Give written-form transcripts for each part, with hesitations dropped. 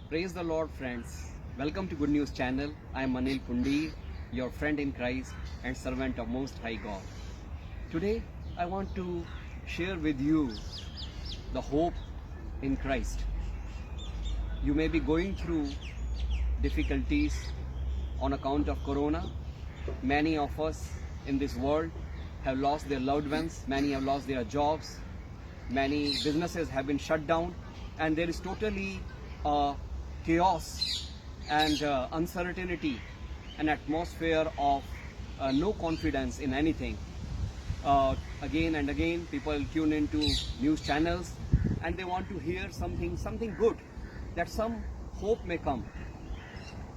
Praise the Lord, friends. Welcome to Good News Channel. I am Anil Pundi, your friend in Christ and servant of Most High God. Today, I want to share with you the hope in Christ. You may be going through difficulties on account of Corona. Many of us in this world have lost their loved ones. Many have lost their jobs. Many businesses have been shut down, and there is totally chaos and uncertainty, an atmosphere of no confidence in anything. Again and again, people tune into news channels and they want to hear something good, that some hope may come.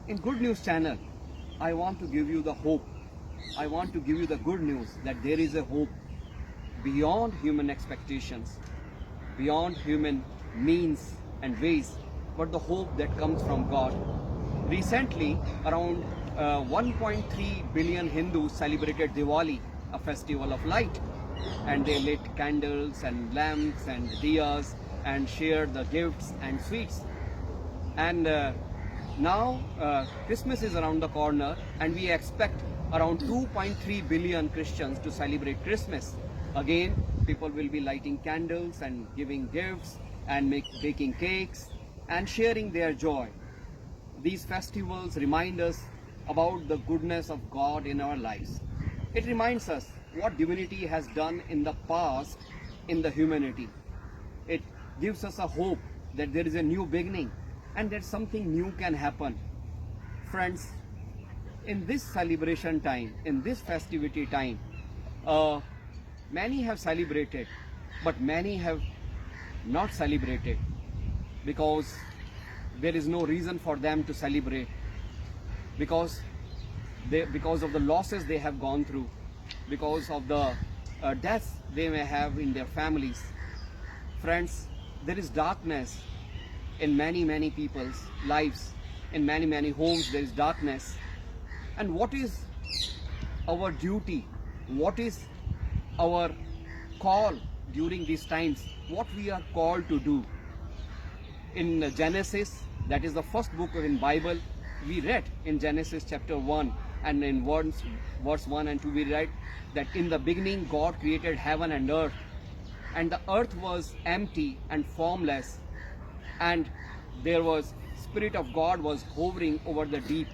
In Good News Channel, I want to give you the hope. I want to give you the good news that there is a hope beyond human expectations, beyond human means and ways, but the hope that comes from God. Recently, around 1.3 billion Hindus celebrated Diwali, a festival of light, and they lit candles and lamps and diyas and shared the gifts and sweets. And now Christmas is around the corner, and we expect around 2.3 billion Christians to celebrate Christmas. Again, people will be lighting candles and giving gifts and baking cakes and sharing their joy. These festivals remind us about the goodness of God in our lives. It reminds us what divinity has done in the past in the humanity. It gives us a hope that there is a new beginning and that something new can happen. Friends, in this celebration time, in this festivity time, many have celebrated, but many have not celebrated because there is no reason for them to celebrate, because of the losses they have gone through, because of the deaths they may have in their families. Friends, there is darkness in many people's lives. In many homes there is darkness. And what is our duty? What is our call during these times? What we are called to do? In Genesis, that is the first book in Bible, we read in Genesis chapter 1 and in verse 1 and 2 we read that in the beginning God created heaven and earth, and the earth was empty and formless, and there was Spirit of God was hovering over the deep.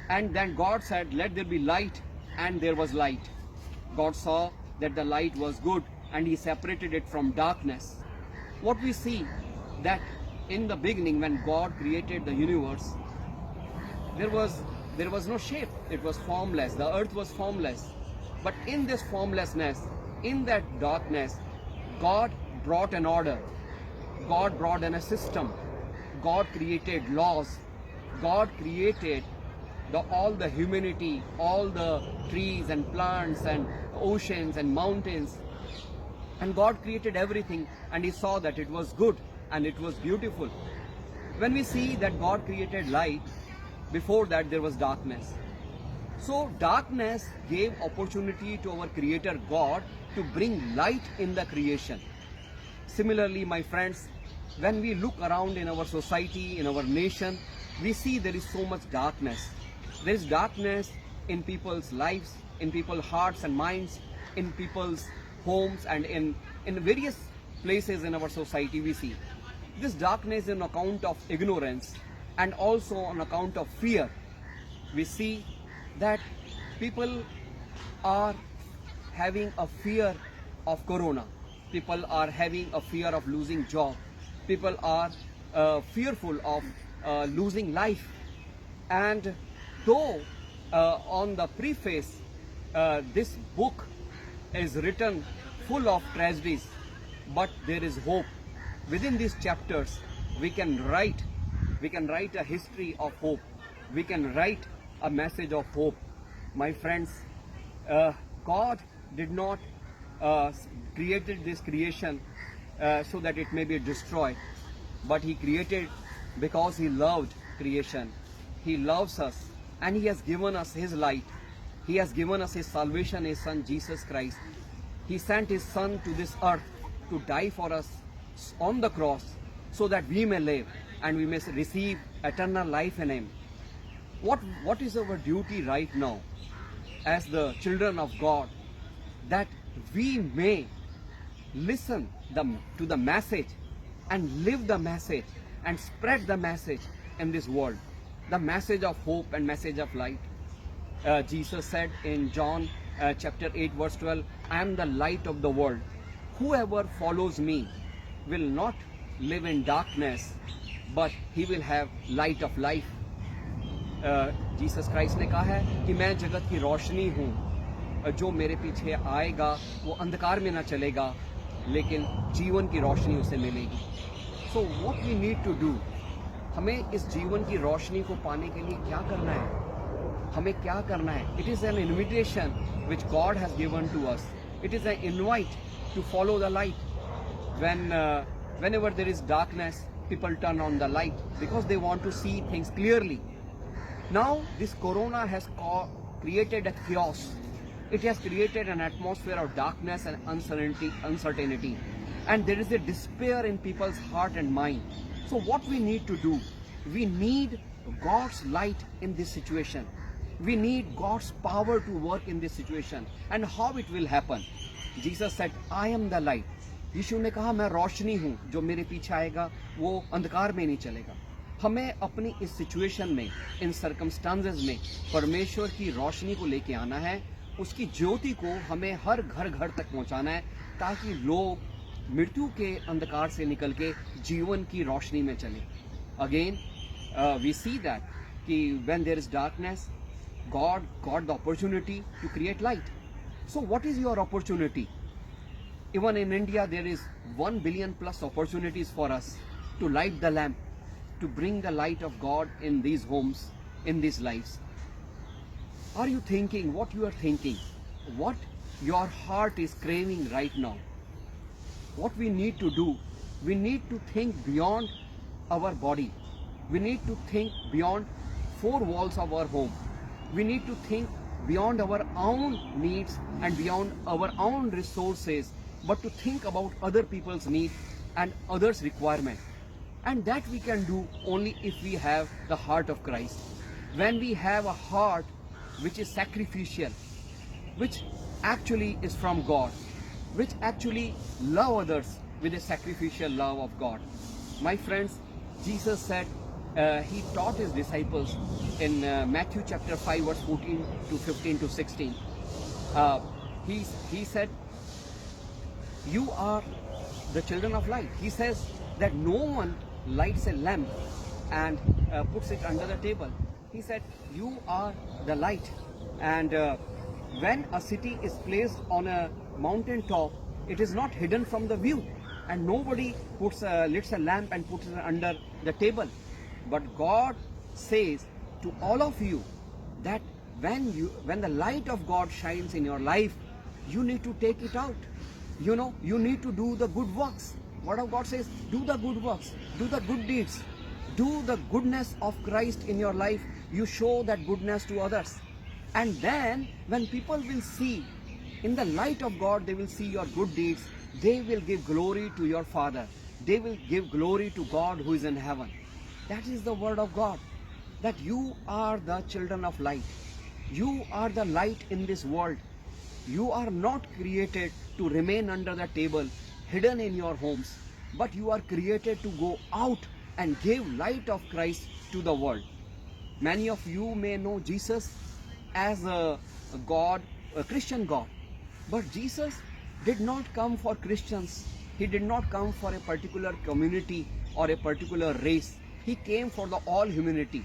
And then God said, let there be light, and there was light. God saw that the light was good, and He separated it from darkness. What we see, that in the beginning when God created the universe, there was no shape. It was formless. The earth was formless. But in this formlessness, in that darkness, God brought an order. God brought in a system. God created laws. God created all the humanity, all the trees and plants and oceans and mountains. And God created everything, and He saw that it was good and it was beautiful. When we see that God created light, before that there was darkness. So darkness gave opportunity to our Creator God to bring light in the creation. Similarly, my friends, when we look around in our society, in our nation, we see there is so much darkness. There is darkness in people's lives, in people's hearts and minds, in people's homes, and in various places in our society we see. This darkness is on account of ignorance and also on account of fear. We see that people are having a fear of Corona. People are having a fear of losing job. People are fearful of losing life. And though on the preface this book is written full of tragedies, but there is hope. Within these chapters we can write a history of hope. We can write a message of hope. My friends, God did not created this creation so that it may be destroyed, but He created because He loved creation. He loves us, and He has given us His light. He has given us His salvation, His Son Jesus Christ. He sent His Son to this earth to die for us on the cross so that we may live. and we may receive eternal life in Him. What is our duty right now as the children of God, that we may listen to the message and live the message and spread the message in this world, the message of hope and message of light. Jesus said in John chapter 8 verse 12, I am the light of the world. Whoever follows me will not live in darkness, but he will have light of life. Jesus Christ ने कहा है कि मैं जगत की रोशनी हूँ, जो मेरे पीछे आएगा वो अंधकार में ना चलेगा, लेकिन जीवन की रोशनी उसे मिलेगी. So what we need to do, हमें इस जीवन की रोशनी को पाने के लिए क्या करना है, हमें क्या करना है. It is an invitation which God has given to us. It is an invite to follow the light. whenever there is darkness, people turn on the light because they want to see things clearly. Now this corona has created a chaos. It has created an atmosphere of darkness and uncertainty, and there is a despair in people's heart and mind. So what we need to do, we need God's light in this situation. We need God's power to work in this situation. And how it will happen? Jesus said, I am the light. यीशु ने कहा मैं रोशनी हूँ, जो मेरे पीछे आएगा वो अंधकार में नहीं चलेगा. हमें अपनी इस सिचुएशन में, इन सर्कमस्टांसेस में परमेश्वर की रोशनी को लेके आना है. उसकी ज्योति को हमें हर घर घर तक पहुंचाना है, ताकि लोग मृत्यु के अंधकार से निकल के जीवन की रोशनी में चले. अगेन वी सी दैट कि when there is darkness, God got the opportunity to create light. So what is your opportunity? Even in India, there is 1 billion plus opportunities for us to light the lamp, to bring the light of God in these homes, in these lives. Are you thinking what you are thinking? What your heart is craving right now? What we need to do, we need to think beyond our body. We need to think beyond 4 walls of our home. We need to think beyond our own needs and beyond our own resources, but to think about other people's needs and others' requirement. And that we can do only if we have the heart of Christ. When we have a heart which is sacrificial, which actually is from God, which actually love others with a sacrificial love of God. My friends, Jesus said, he taught his disciples in Matthew chapter 5 verse 14 to 15 to 16. He said, you are the children of light. He says that no one lights a lamp and puts it under the table. He said, you are the light. And when a city is placed on a mountain top, it is not hidden from the view, and nobody lights a lamp and puts it under the table. But God says to all of you that when the light of God shines in your life, you need to take it out. You know, you need to do the good works. Word of God says, do the good works, do the good deeds, do the goodness of Christ in your life. You show that goodness to others. And then when people will see in the light of God, they will see your good deeds. They will give glory to your Father. They will give glory to God who is in heaven. That is the word of God, that you are the children of light. You are the light in this world. You are not created to remain under the table, hidden in your homes, but you are created to go out and give light of Christ to the world. Many of you may know Jesus as a God, a Christian God, but Jesus did not come for Christians. He did not come for a particular community or a particular race. He came for the all humanity.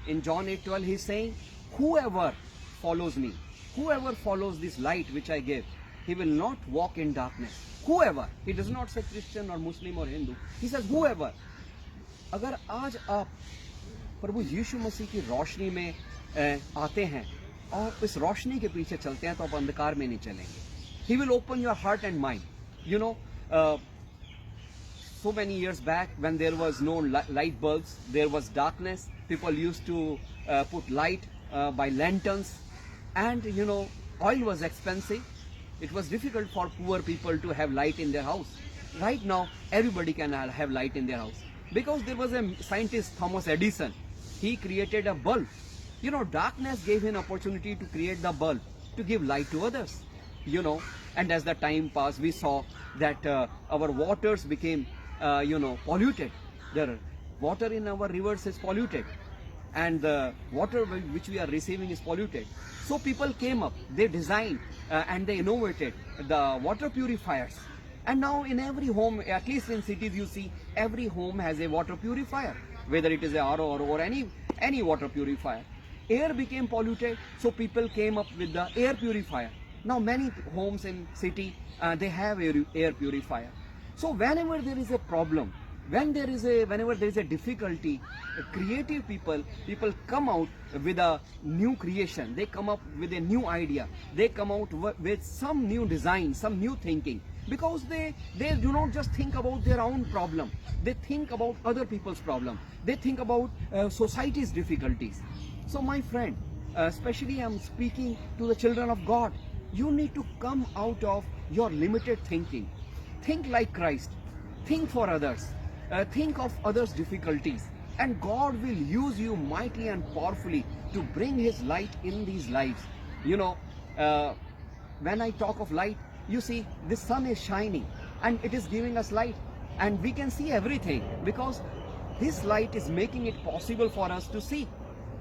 In John 8:12, he is saying, whoever follows me, whoever follows this light which I give, he will not walk in darkness. Whoever, he does not say Christian or Muslim or Hindu. He says whoever. अगर आज आप प्रभु यीशु मसीह की रोशनी में आते हैं और इस रोशनी के पीछे चलते हैं, तो आप अंधकार में नहीं चलेंगे. He will open your heart and mind. You know, so many years back when there was no light bulbs, there was darkness. People used to put light by lanterns, and you know, oil was expensive. It was difficult for poor people to have light in their house. Right now, everybody can have light in their house. Because there was a scientist, Thomas Edison. He created a bulb. You know, darkness gave him opportunity to create the bulb, to give light to others. You know, and as the time passed, we saw that our waters became, polluted. The water in our rivers is polluted, and the water which we are receiving is polluted. So people came up, they designed and they innovated the water purifiers. And now in every home, at least in cities, you see every home has a water purifier, whether it is a RO or any water purifier. Air became polluted, so people came up with the air purifier. Now many homes in city, they have air purifier. So whenever there is a problem, whenever there is a difficulty, creative people come out with a new creation. They come up with a new idea. They come out with some new design, some new thinking, because they do not just think about their own problem. They think about other people's problem. They think about society's difficulties. So my friend, especially I'm speaking to the children of God. You need to come out of your limited thinking. Think like Christ. Think for others. Think of others' difficulties. And God will use you mightily and powerfully to bring His light in these lives. You know, when I talk of light, you see, the sun is shining and it is giving us light. And we can see everything because this light is making it possible for us to see.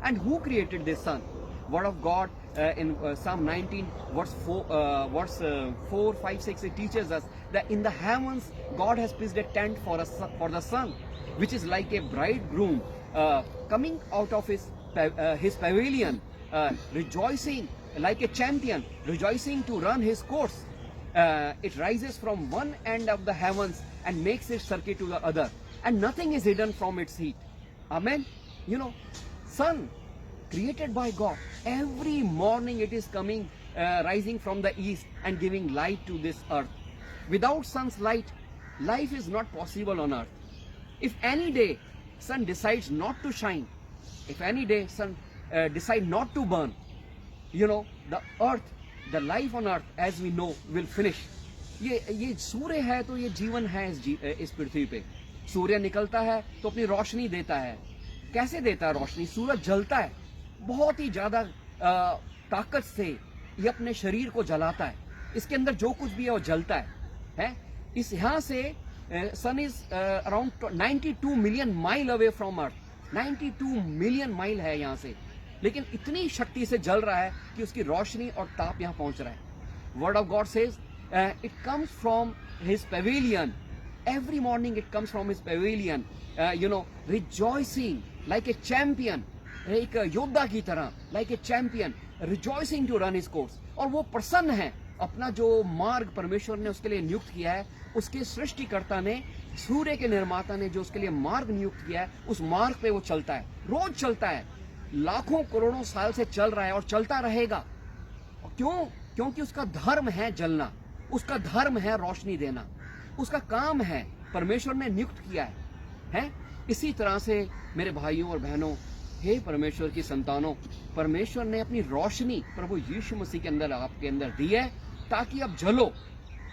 And who created this sun? Word of God in Psalm 19 verse 4, 5, 6, it teaches us that in the heavens God has pitched a tent for the sun, which is like a bridegroom coming out of his pavilion, rejoicing like a champion, rejoicing to run his course. It rises from one end of the heavens and makes its circuit to the other, and nothing is hidden from its heat. Amen. You know, sun created by God. Every morning it is coming, rising from the east and giving light to this earth. Without sun's light, life is not possible on earth. If any day sun decides not to shine, if any day sun decide not to burn, you know, the earth, the life on earth as we know will finish. ये सूर्य है तो ये जीवन है इस पृथ्वी पे. सूर्य निकलता है तो अपनी रोशनी देता है. कैसे देता है रोशनी? सूरज जलता है, बहुत ही ज्यादा ताकत से ये अपने शरीर को जलाता है. इसके अंदर जो कुछ भी है वो जलता है. इस यहाँ से sun is around 92 million mile away from earth. 92 million mile है यहाँ से, लेकिन इतनी शक्ति से जल रहा है कि उसकी रोशनी और ताप यहाँ पहुंच रहा है. Word of God says it comes from his pavilion. Every morning it comes from his pavilion, rejoicing like a champion, एक योद्धा की तरह, like a champion, rejoicing to run his course. और वो प्रसन्न है अपना जो मार्ग परमेश्वर ने उसके लिए नियुक्त किया है, उसके सृष्टिकर्ता ने, सूर्य के निर्माता ने जो उसके लिए मार्ग नियुक्त किया है, उस मार्ग पे वो चलता है. रोज चलता है, लाखों करोड़ों साल से चल रहा है और चलता रहेगा. क्यों? क्योंकि उसका धर्म है जलना, उसका धर्म है रोशनी देना, उसका काम है, परमेश्वर ने नियुक्त किया है. इसी तरह से मेरे भाइयों और बहनों, हे परमेश्वर की संतानों, परमेश्वर ने अपनी रोशनी प्रभु यीशु मसीह के अंदर आपके अंदर दी है ताकि आप जलो.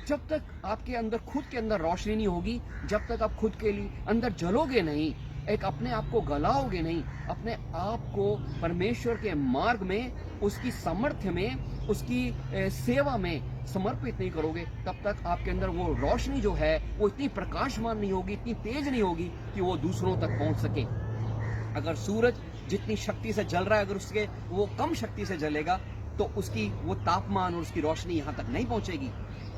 जब तक आपके अंदर खुद के अंदर रोशनी नहीं होगी, जब तक आप खुद के लिए अंदर जलोगे नहीं, एक अपने आप को गलाओगे नहीं, अपने आप को परमेश्वर के मार्ग में, उसकी सामर्थ्य में, उसकी सेवा में समर्पित नहीं करोगे, तब तक आपके अंदर वो रोशनी जो है वो इतनी प्रकाशमान नहीं होगी, इतनी तेज नहीं होगी कि वो दूसरों तक पहुंच सके. अगर सूरज जितनी शक्ति से जल रहा है, अगर उसके वो कम शक्ति से जलेगा तो उसकी वो तापमान और उसकी रोशनी यहाँ तक नहीं पहुंचेगी.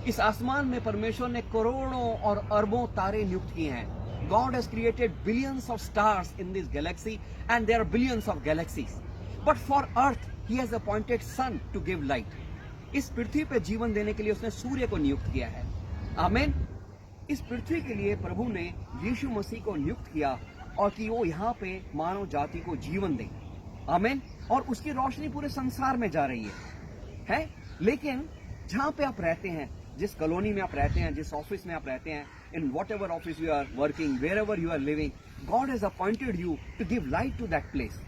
इस आसमान में परमेश्वर ने करोड़ों और अरबों तारे नियुक्त किए हैं. God has created billions of stars in this galaxy, and there are billions of galaxies. But for Earth, He has appointed sun to give light. इस पृथ्वी पे जीवन देने के लिए उसने सूर्य को नियुक्त किया है. आमीन. इस पृथ्वी के लिए प्रभु ने यीशु मसीह को नियुक्त किया और कि वो यहाँ पे मानव जाति को जीवन दे. आमीन. और उसकी रोशनी पूरे संसार में जा रही है. लेकिन जहाँ पे आप रहते हैं, जिस कॉलोनी में आप रहते हैं, जिस ऑफिस में आप रहते हैं, in whatever office you are working, wherever you are living, God has appointed you to give light to that place.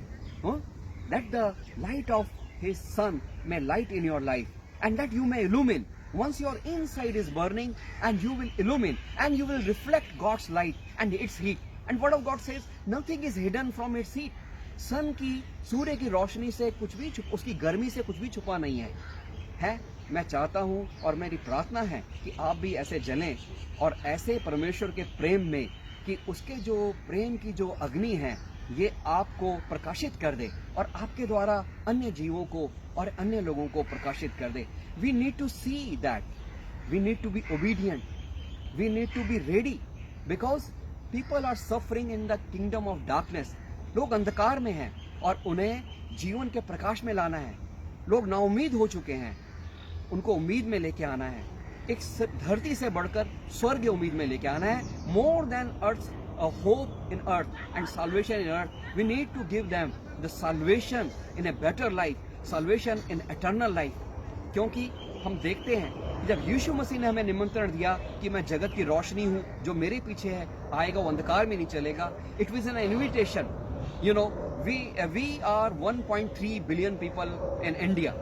That the light of His Son may light in your life, and that you may illumine. Once your inside is burning, and you will illumine, and you will reflect God's light and its heat and word of God says nothing is hidden from its heat. Sun की, सूर्य की रोशनी से कुछ भी उसकी गर्मी से कुछ भी छुपा नहीं है. मैं चाहता हूं और मेरी प्रार्थना है कि आप भी ऐसे जलें और ऐसे परमेश्वर के प्रेम में कि उसके जो प्रेम की जो अग्नि है ये आपको प्रकाशित कर दे और आपके द्वारा अन्य जीवों को और अन्य लोगों को प्रकाशित कर दे. We need to see that, we need to be obedient, we need to be ready, because people are suffering in the kingdom of darkness. लोग अंधकार में हैं और उन्हें जीवन के प्रकाश में लाना है. लोग नाउम्मीद हो चुके हैं, उनको उम्मीद में लेके आना है. एक धरती से बढ़कर स्वर्ग उम्मीद में लेके आना है. More than earth, a hope in earth and salvation in earth, we need to give them the salvation in a better life, salvation in eternal life. क्योंकि हम देखते हैं जब यीशु मसीह ने हमें निमंत्रण दिया कि मैं जगत की रोशनी हूं, जो मेरे पीछे है आएगा वो अंधकार में नहीं चलेगा. It was an invitation. You know, we are 1.3 billion people in India,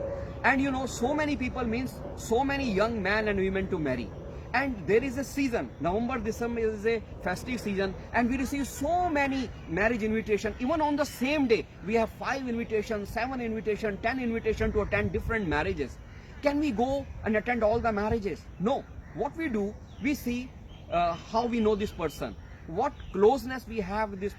and you know, so many people means so many young men and women to marry. And there is a season, November, December is a festive season, and we receive so many marriage invitations. Even on the same day, we have 5 invitations, 7 invitations, 10 invitations to attend different marriages. Can we go and attend all the marriages? No. What we do, we see how we know this person, what closeness we have with this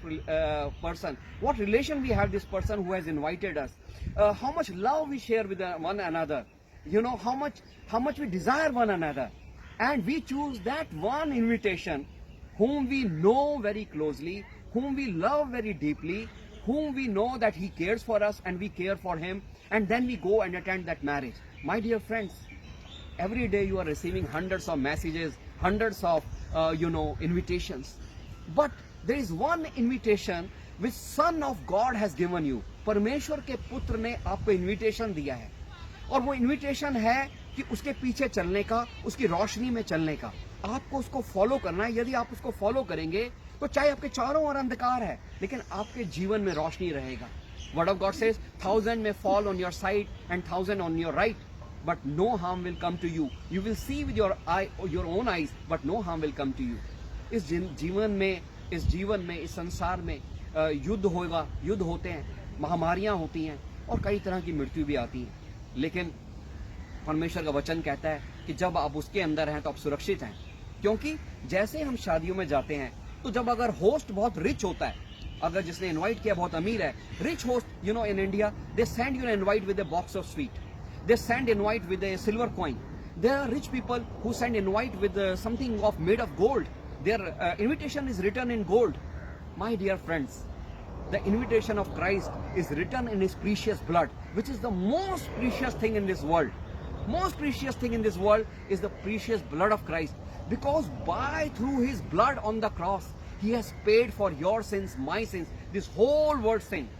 person, what relation we have with this person who has invited us, how much love we share with one another, you know, how much we desire one another. And we choose that one invitation whom we know very closely, whom we love very deeply, whom we know that he cares for us and we care for him, and then we go and attend that marriage. My dear friends, every day you are receiving hundreds of messages, hundreds of invitations. But there is one invitation which Son of God has given you. परमेश्वर के पुत्र ने आपको invitation दिया है, और वो invitation है कि उसके पीछे चलने का, उसकी रोशनी में चलने का. आपको उसको फॉलो करना है. यदि आप उसको फॉलो करेंगे तो चाहे आपके चारों ओर अंधकार है, लेकिन आपके जीवन में रोशनी रहेगा. Word of God says 1000 may fall on your side and 1000 on your right, but no harm will come to you. You will see with your own eyes, but no harm will come to you. इस जीवन में, इस संसार में युद्ध होगा, युद्ध होते हैं, महामारियां होती हैं और कई तरह की मृत्यु भी आती है. लेकिन परमेश्वर का वचन कहता है कि जब आप उसके अंदर हैं तो आप सुरक्षित हैं. क्योंकि जैसे हम शादियों में जाते हैं तो जब अगर होस्ट बहुत रिच होता है, अगर जिसने इनवाइट किया बहुत अमीर है, rich host, you know, in India they send you invite with a box of sweet, they send invite with a silver coin. There are rich people who send invite with something of made of gold. Their invitation is written in gold. My dear friends, the invitation of Christ is written in His precious blood, which is the most precious thing in this world. Most precious thing in this world is the precious blood of Christ, because through His blood on the cross, He has paid for your sins, my sins, this whole world's sin.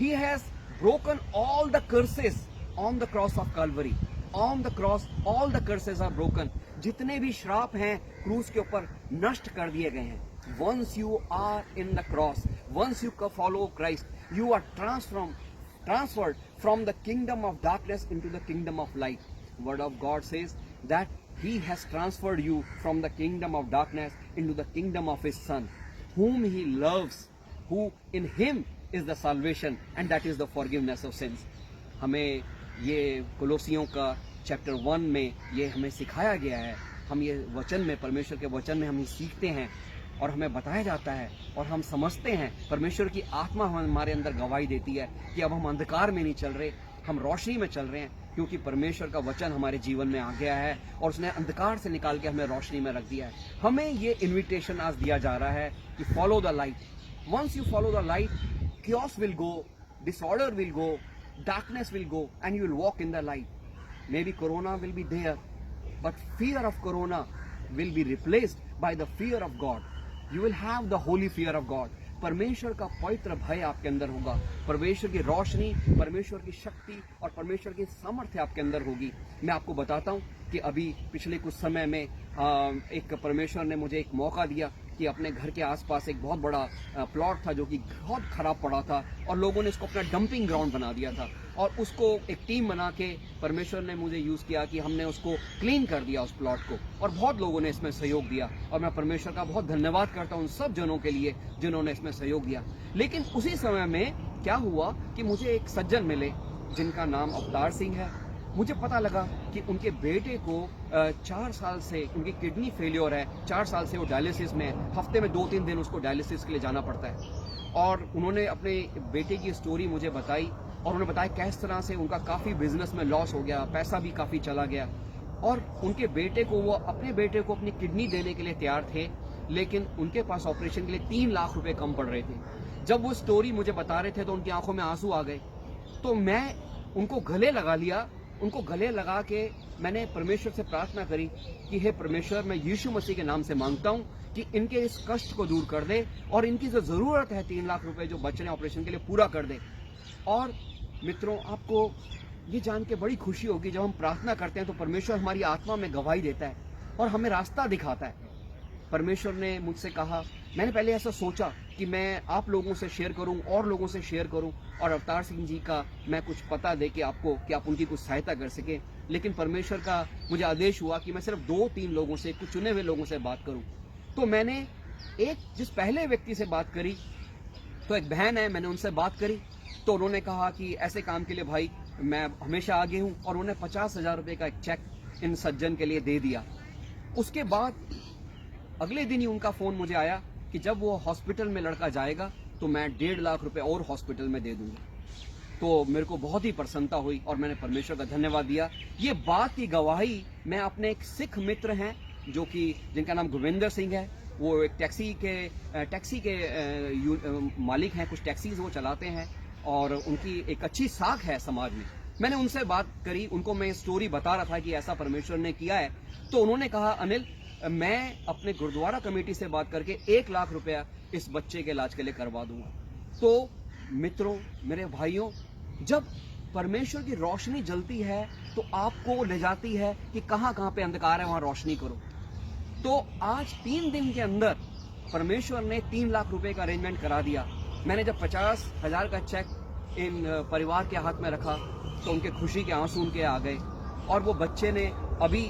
He has broken all the curses on the cross of Calvary. On the cross, all the curses are broken. जितने भी श्राप हैं क्रूस के ऊपर नष्ट कर दिए गए हैं. Once you are in the cross, once you follow Christ, you are transferred from the kingdom of darkness into the kingdom of light. Word of God says that He has transferred you from the kingdom of darkness into the kingdom of His Son, whom He loves, who in Him is the salvation, and that is the forgiveness of sins. हमें ये कोलोसियों का chapter 1 में ये हमें सिखाया गया है. हम ये वचन में, परमेश्वर के वचन में हम ये सीखते हैं और हमें बताया जाता है और हम समझते हैं. परमेश्वर की आत्मा हमारे अंदर गवाही देती है कि अब हम अंधकार में नहीं चल रहे, हम रोशनी में चल रहे हैं, क्योंकि परमेश्वर का वचन हमारे जीवन में आ गया है और उसने अंधकार से निकाल के हमें रोशनी में रख दिया है. हमें ये इन्विटेशन आज दिया जा रहा है कि follow the light. Once you follow the light, chaos will go, disorder will go, darkness will go, and you will walk in the light. Maybe corona will be there, but fear of corona will be replaced by the fear of God. You will have the holy fear of God. परमेश्वर का पवित्र भय आपके अंदर होगा. परमेश्वर की रोशनी, परमेश्वर की शक्ति और परमेश्वर की सामर्थ्य आपके अंदर होगी. मैं आपको बताता हूँ कि अभी पिछले कुछ समय में एक परमेश्वर ने मुझे एक मौका दिया कि अपने घर के आसपास एक बहुत बड़ा प्लॉट था जो कि बहुत ख़राब पड़ा था और लोगों ने इसको अपना डंपिंग ग्राउंड बना दिया था, और उसको एक टीम बना के परमेश्वर ने मुझे यूज़ किया कि हमने उसको क्लीन कर दिया उस प्लॉट को, और बहुत लोगों ने इसमें सहयोग दिया, और मैं परमेश्वर का बहुत धन्यवाद करता हूँ उन सब जनों के लिए जिन्होंने इसमें सहयोग दिया। लेकिन उसी समय में क्या हुआ कि मुझे एक सज्जन मिले जिनका नाम अवतार सिंह है। मुझे पता लगा कि उनके बेटे को 4 साल से उनकी किडनी फेलियर है, 4 साल से वो डायलिसिस में है, हफ्ते में 2-3 दिन उसको डायलिसिस के लिए जाना पड़ता है। और उन्होंने अपने बेटे की स्टोरी मुझे बताई, और उन्होंने बताया किस तरह से उनका काफ़ी बिजनेस में लॉस हो गया, पैसा भी काफ़ी चला गया, और उनके बेटे को, वो अपने बेटे को अपनी किडनी देने के लिए तैयार थे, लेकिन उनके पास ऑपरेशन के लिए 3 लाख रुपए कम पड़ रहे थे। जब वो स्टोरी मुझे बता रहे थे तो उनकी आंखों में आंसू आ गए, तो मैं उनको गले लगा लिया। उनको गले लगा के मैंने परमेश्वर से प्रार्थना करी कि हे परमेश्वर, मैं यीशु मसीह के नाम से मांगता हूं कि इनके इस कष्ट को दूर कर दे, और इनकी जो ज़रूरत है 3 लाख रुपए जो बच रहे हैं ऑपरेशन के लिए, पूरा कर दे। और मित्रों, आपको ये जान के बड़ी खुशी होगी, जब हम प्रार्थना करते हैं तो परमेश्वर हमारी आत्मा में गवाही देता है और हमें रास्ता दिखाता है। परमेश्वर ने मुझसे कहा, मैंने पहले ऐसा सोचा कि मैं आप लोगों से शेयर करूं और लोगों से शेयर करूं, और अवतार सिंह जी का मैं कुछ पता दे के आपको कि आप उनकी कुछ सहायता कर सकें। लेकिन परमेश्वर का मुझे आदेश हुआ कि मैं सिर्फ 2-3 लोगों से, कुछ चुने हुए लोगों से बात करूं। तो मैंने जिस पहले व्यक्ति से बात करी, तो एक बहन है, मैंने उनसे बात करी, तो उन्होंने कहा कि ऐसे काम के लिए भाई मैं हमेशा आगे हूं, और उन्होंने 50,000 रुपये का एक चेक इन सज्जन के लिए दे दिया। उसके बाद अगले दिन ही उनका फ़ोन मुझे आया कि जब वो हॉस्पिटल में लड़का जाएगा तो मैं 1.5 लाख रुपए और हॉस्पिटल में दे दूंगा। तो मेरे को बहुत ही प्रसन्नता हुई और मैंने परमेश्वर का धन्यवाद दिया। ये बात की गवाही मैं अपने एक सिख मित्र हैं जो कि जिनका नाम गुरविंदर सिंह है, वो एक टैक्सी के मालिक हैं, कुछ टैक्सीज वो चलाते हैं, और उनकी एक अच्छी साख है समाज में। मैंने उनसे बात करी, उनको मैं स्टोरी बता रहा था कि ऐसा परमेश्वर ने किया है, तो उन्होंने कहा, अनिल, मैं अपने गुरुद्वारा कमेटी से बात करके 1 लाख रुपया इस बच्चे के इलाज के लिए करवा दूंगा। तो मित्रों, मेरे भाइयों, जब परमेश्वर की रोशनी जलती है तो आपको ले जाती है कि कहां कहां पे अंधकार है, वहां रोशनी करो। तो आज 3 दिन के अंदर परमेश्वर ने 3 लाख रुपए का अरेंजमेंट करा दिया। मैंने जब 50,000 का चेक इन परिवार के हाथ में रखा तो उनके खुशी के आंसू उनके आ गए, और वो बच्चे ने अभी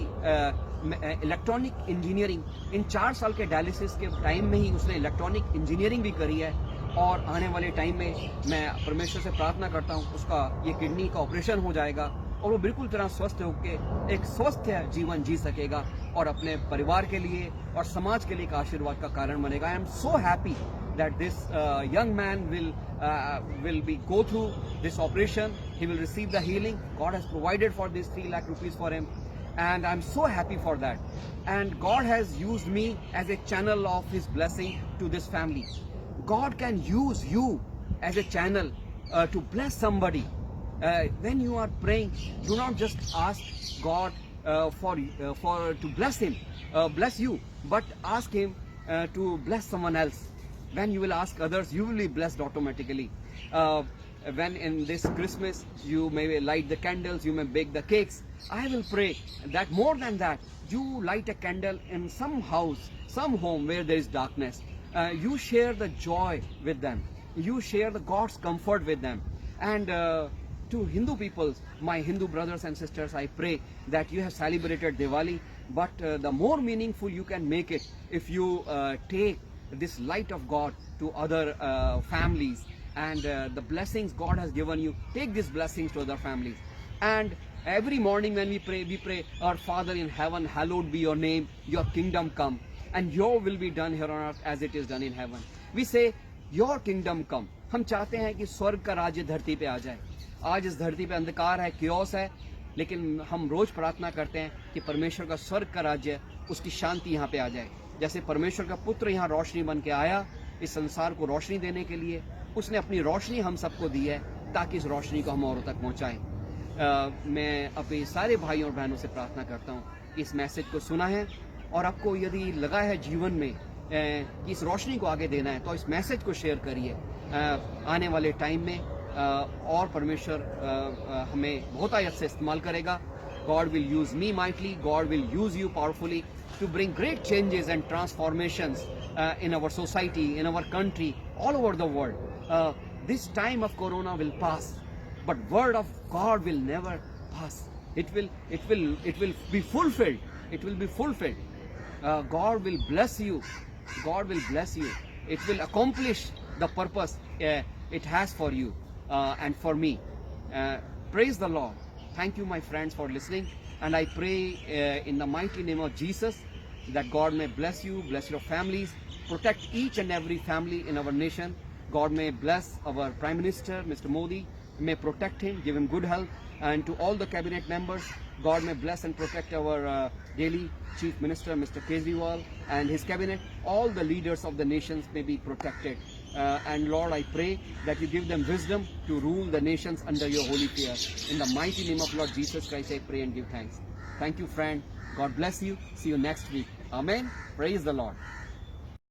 इलेक्ट्रॉनिक इंजीनियरिंग, इन 4 साल के डायलिसिस के टाइम में ही उसने इलेक्ट्रॉनिक इंजीनियरिंग भी करी है, और आने वाले टाइम में मैं परमेश्वर से प्रार्थना करता हूँ उसका ये किडनी का ऑपरेशन हो जाएगा और वो बिल्कुल तरह स्वस्थ होकर एक स्वस्थ जीवन जी सकेगा और अपने परिवार के लिए और समाज के लिए एक आशीर्वाद का कारण बनेगा। I am so happy that this young man will go through this operation. He will receive the healing. God has provided for this 3 lakh rupees for him, and I'm so happy for that. And God has used me as a channel of His blessing to this family. God can use you as a channel to bless somebody. When you are praying, do not just ask God to bless him, bless you, but ask Him to bless someone else. When you will ask others, you will be blessed automatically. When in this Christmas you may light the candles, you may bake the cakes, I will pray that more than that, you light a candle in some house, some home where there is darkness. You share the joy with them. You share the God's comfort with them. And to Hindu peoples, my Hindu brothers and sisters, I pray that you have celebrated Diwali, but the more meaningful you can make it if you take this light of God to other families, and the blessings God has given you, take these blessings to other families. And every morning when we pray, our Father in heaven, hallowed be your name, your kingdom come, and your will be done here on earth as it is done in heaven. We say your kingdom come. हम चाहते हैं कि स्वर्ग का राज्य धरती पे आ जाए। आज इस धरती पे अंधकार है, क्योस है, लेकिन हम रोज प्रार्थना करते हैं कि परमेश्वर का स्वर्ग का राज्य, उसकी शांति यहाँ पे आ जाए। जैसे परमेश्वर का पुत्र यहाँ रोशनी बन के आया इस संसार को रोशनी देने के लिए, उसने अपनी रोशनी हम सबको दी है ताकि इस रोशनी को हम औरों तक पहुँचाएं। मैं अपने सारे भाइयों और बहनों से प्रार्थना करता हूँ कि इस मैसेज को सुना है, और आपको यदि लगा है जीवन में कि इस रोशनी को आगे देना है तो इस मैसेज को शेयर करिए। आने वाले टाइम में और परमेश्वर हमें बहुत आयत से इस्तेमाल करेगा। God will use me mightily, God will use you powerfully to bring great changes and transformations in our society, in our country, all over the world. This time of corona will pass, but word of God will never pass. It will be fulfilled. It will be fulfilled. God will bless you. God will bless you. It will accomplish the purpose it has for you and for me. Praise the Lord. Thank you, my friends, for listening. And I pray in the mighty name of Jesus that God may bless you, bless your families, protect each and every family in our nation. God may bless our Prime Minister, Mr. Modi, may protect him, give him good health, and to all the cabinet members, God may bless and protect our Delhi Chief Minister, Mr. Kejriwal, and his cabinet. All the leaders of the nations may be protected. And Lord, I pray that you give them wisdom to rule the nations under your holy fear. In the mighty name of Lord Jesus Christ, I pray and give thanks. Thank you, friend. God bless you. See you next week. Amen. Praise the Lord.